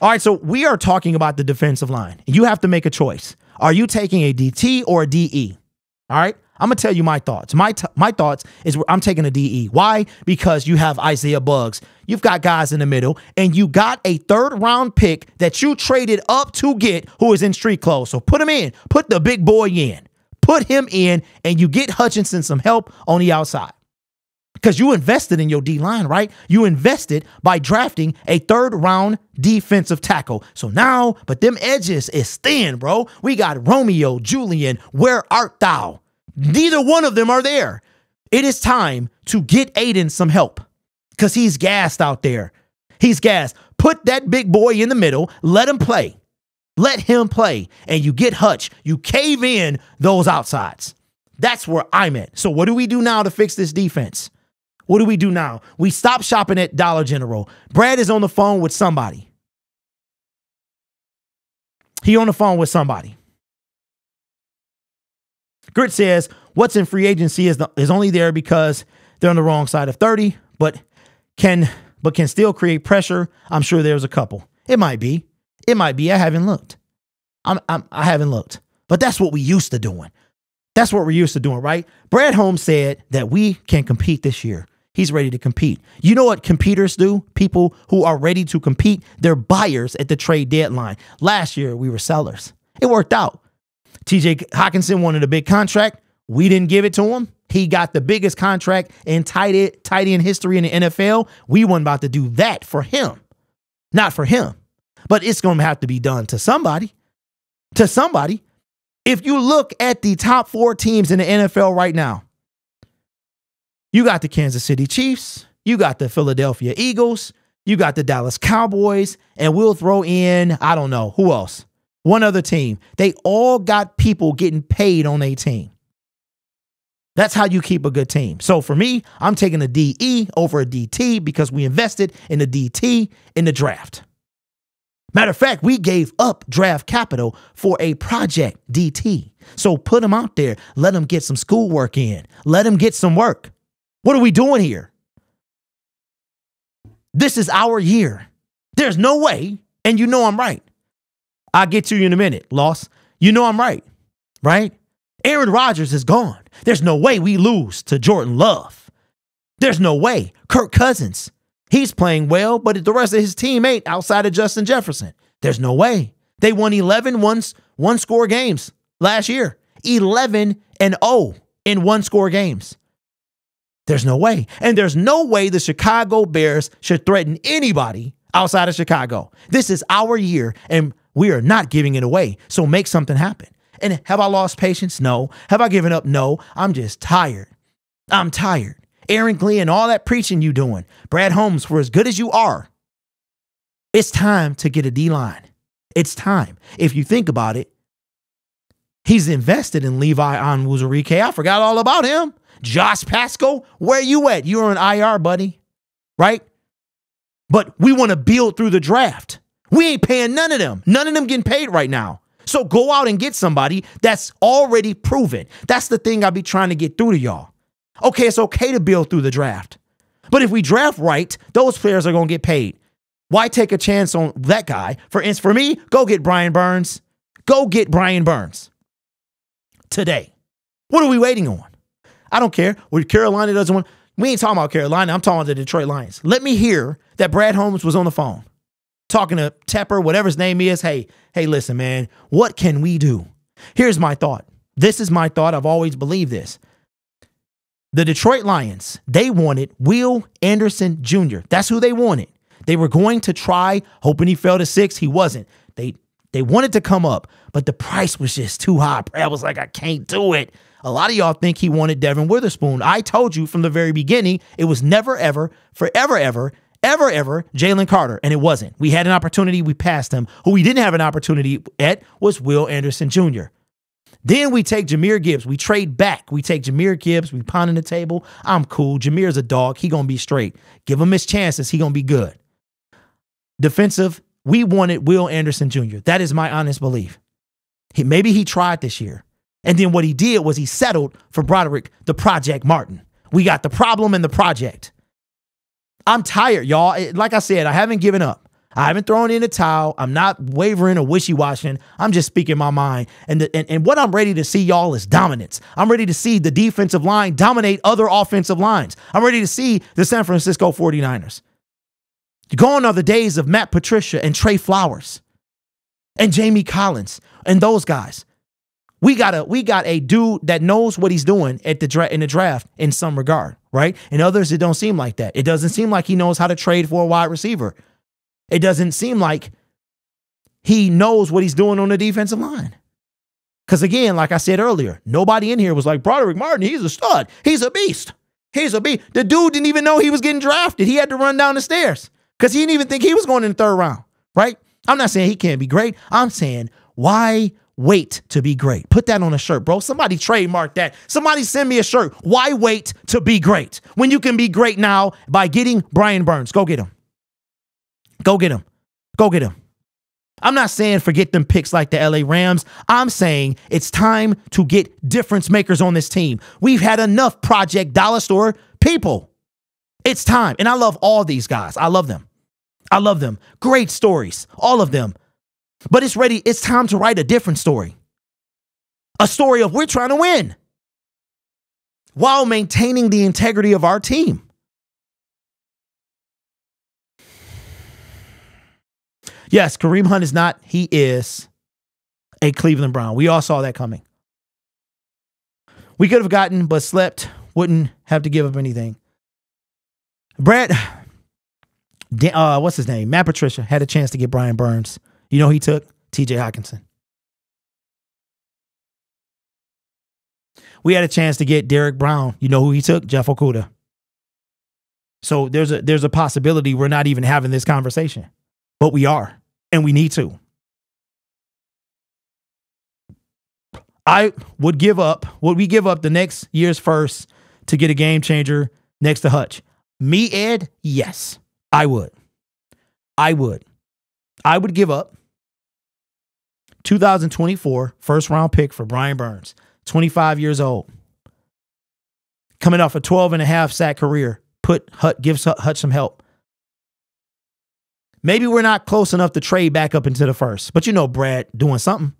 All right, so we are talking about the defensive line. You have to make a choice. Are you taking a DT or a DE? All right, I'm going to tell you my thoughts. My thoughts is I'm taking a DE. Why? Because you have Isaiah Buggs. You've got guys in the middle, and you got a third-round pick that you traded up to get who is in street clothes. So put him in. Put the big boy in. Put him in, and you get Hutchinson some help on the outside. Because you invested in your D-line, right? You invested by drafting a third-round defensive tackle. So now, but them edges is thin, bro. We got Romeo, Julian, where art thou? Neither one of them are there. It is time to get Aiden some help because he's gassed out there. He's gassed. Put that big boy in the middle. Let him play. Let him play. And you get Hutch. You cave in those outsides. That's where I'm at. So what do we do now to fix this defense? What do we do now? We stop shopping at Dollar General. Brad is on the phone with somebody. He on the phone with somebody. Grit says, what's in free agency is only there because they're on the wrong side of 30, but can still create pressure. I'm sure there's a couple. It might be. It might be. I haven't looked. I haven't looked. But that's what we used to doing. That's what we're used to doing, right? Brad Holmes said that we can compete this year. He's ready to compete. You know what competitors do? People who are ready to compete, they're buyers at the trade deadline. Last year, we were sellers. It worked out. TJ Hockenson wanted a big contract. We didn't give it to him. He got the biggest contract in tight end history in the NFL. We weren't about to do that for him. Not for him. But it's going to have to be done to somebody. To somebody. If you look at the top 4 teams in the NFL right now, you got the Kansas City Chiefs, you got the Philadelphia Eagles, you got the Dallas Cowboys, and we'll throw in, I don't know, who else? One other team. They all got people getting paid on their team. That's how you keep a good team. So for me, I'm taking a DE over a DT because we invested in the DT in the draft. Matter of fact, we gave up draft capital for a project DT. So put them out there. Let them get some schoolwork in. Let them get some work. What are we doing here? This is our year. There's no way, and you know I'm right. I'll get to you in a minute, Loss. You know I'm right, right? Aaron Rodgers is gone. There's no way we lose to Jordan Love. There's no way. Kirk Cousins, he's playing well, but the rest of his team ain't outside of Justin Jefferson. There's no way. They won 11 one-score games last year. 11-0 in one-score games. There's no way. And there's no way the Chicago Bears should threaten anybody outside of Chicago. This is our year, and we are not giving it away. So make something happen. And have I lost patience? No. Have I given up? No. I'm just tired. I'm tired. Aaron Glenn, all that preaching you doing. Brad Holmes, for as good as you are, it's time to get a D-line. It's time. If you think about it, he's invested in Levi Onwuzurike. I forgot all about him. Josh Pascal, where you at? You're on IR, buddy. Right? But we want to build through the draft. We ain't paying none of them. None of them getting paid right now. So go out and get somebody that's already proven. That's the thing I be trying to get through to y'all. Okay, it's okay to build through the draft. But if we draft right, those players are going to get paid. Why take a chance on that guy? For instance, for me, go get Brian Burns. Go get Brian Burns today. What are we waiting on? I don't care. What Carolina doesn't want. We ain't talking about Carolina. I'm talking about the Detroit Lions. Let me hear that Brad Holmes was on the phone talking to Tepper, whatever his name is. Hey, listen, man, what can we do? Here's my thought. This is my thought. I've always believed this. The Detroit Lions, they wanted Will Anderson Jr. That's who they wanted. They were going to try, hoping he fell to 6. He wasn't. They wanted to come up, but the price was just too high. Brad was like, I can't do it. A lot of y'all think he wanted Devin Witherspoon. I told you from the very beginning, it was never, ever, forever, ever, Jalen Carter, and it wasn't. We had an opportunity, we passed him. Who we didn't have an opportunity at was Will Anderson Jr. Then we take Jahmyr Gibbs. We trade back. We take Jahmyr Gibbs. We pound in the table. I'm cool. Jameer's a dog. He going to be straight. Give him his chances. He going to be good. Defensive, we wanted Will Anderson Jr. That is my honest belief. Maybe he tried this year. And then what he did was he settled for Broderick, the Project Martin. We got the problem and the project. I'm tired, y'all. Like I said, I haven't given up. I haven't thrown in the towel. I'm not wavering or wishy-washing. I'm just speaking my mind. And what I'm ready to see, y'all, is dominance. I'm ready to see the defensive line dominate other offensive lines. I'm ready to see the San Francisco 49ers. Gone are the days of Matt Patricia and Trey Flowers and Jamie Collins and those guys. We got a dude that knows what he's doing in the draft in some regard, right? In others, it don't seem like that. It doesn't seem like he knows how to trade for a wide receiver. It doesn't seem like he knows what he's doing on the defensive line. Because again, like I said earlier, nobody in here was like, Broderick Martin, he's a stud. He's a beast. He's a beast. The dude didn't even know he was getting drafted. He had to run down the stairs because he didn't even think he was going in the third round, right? I'm not saying he can't be great. I'm saying, why wait to be great? Put that on a shirt, bro. Somebody trademark that. Somebody send me a shirt. Why wait to be great when you can be great now by getting Brian Burns? Go get him. Go get him. Go get him. I'm not saying forget them picks like the LA Rams. I'm saying it's time to get difference makers on this team. We've had enough Project Dollar Store people. It's time. And I love all these guys. I love them. I love them. Great stories. All of them. But it's ready. It's time to write a different story. A story of we're trying to win while maintaining the integrity of our team. Yes, Kareem Hunt is not. He is a Cleveland Brown. We all saw that coming. We could have gotten, but slept. Wouldn't have to give up anything. Brett, what's his name? Matt Patricia had a chance to get Brian Burns. You know who he took? TJ Hockenson. We had a chance to get Derek Brown. You know who he took? Jeff Okudah. So there's a possibility we're not even having this conversation. But we are. And we need to. Would we give up the next year's first to get a game changer next to Hutch? Me, Ed? Yes, I would. I would give up 2024 first round pick for Brian Burns, 25 years old. Coming off a 12.5 sack career, gives Hutch some help. Maybe we're not close enough to trade back up into the first. But you know Brad doing something,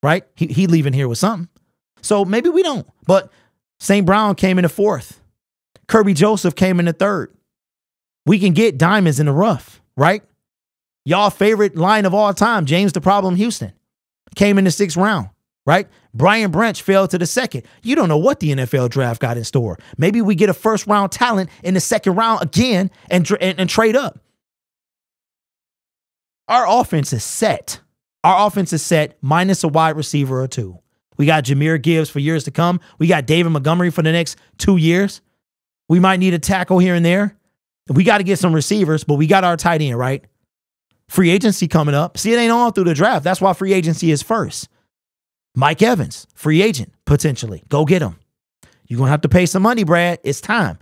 right? He leaving here with something. So maybe we don't. But St. Brown came in the fourth. Kirby Joseph came in the third. We can get diamonds in the rough, right? Y'all favorite line of all time, James the Problem Houston, came in the sixth round, right? Brian Branch fell to the second. You don't know what the NFL draft got in store. Maybe we get a first round talent in the second round again and trade up. Our offense is set. Our offense is set minus a wide receiver or two. We got Jahmyr Gibbs for years to come. We got David Montgomery for the next 2 years. We might need a tackle here and there. We got to get some receivers, but we got our tight end, right? Free agency coming up. See, it ain't all through the draft. That's why free agency is first. Mike Evans, free agent, potentially. Go get him. You're going to have to pay some money, Brad. It's time,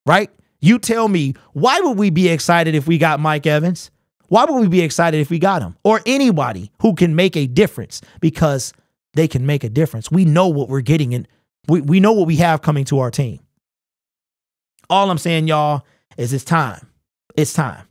right? You tell me, why would we be excited if we got Mike Evans? Why would we be excited if we got him? Or anybody who can make a difference, because they can make a difference. We know what we're getting, and we know what we have coming to our team. All I'm saying, y'all, is it's time. It's time.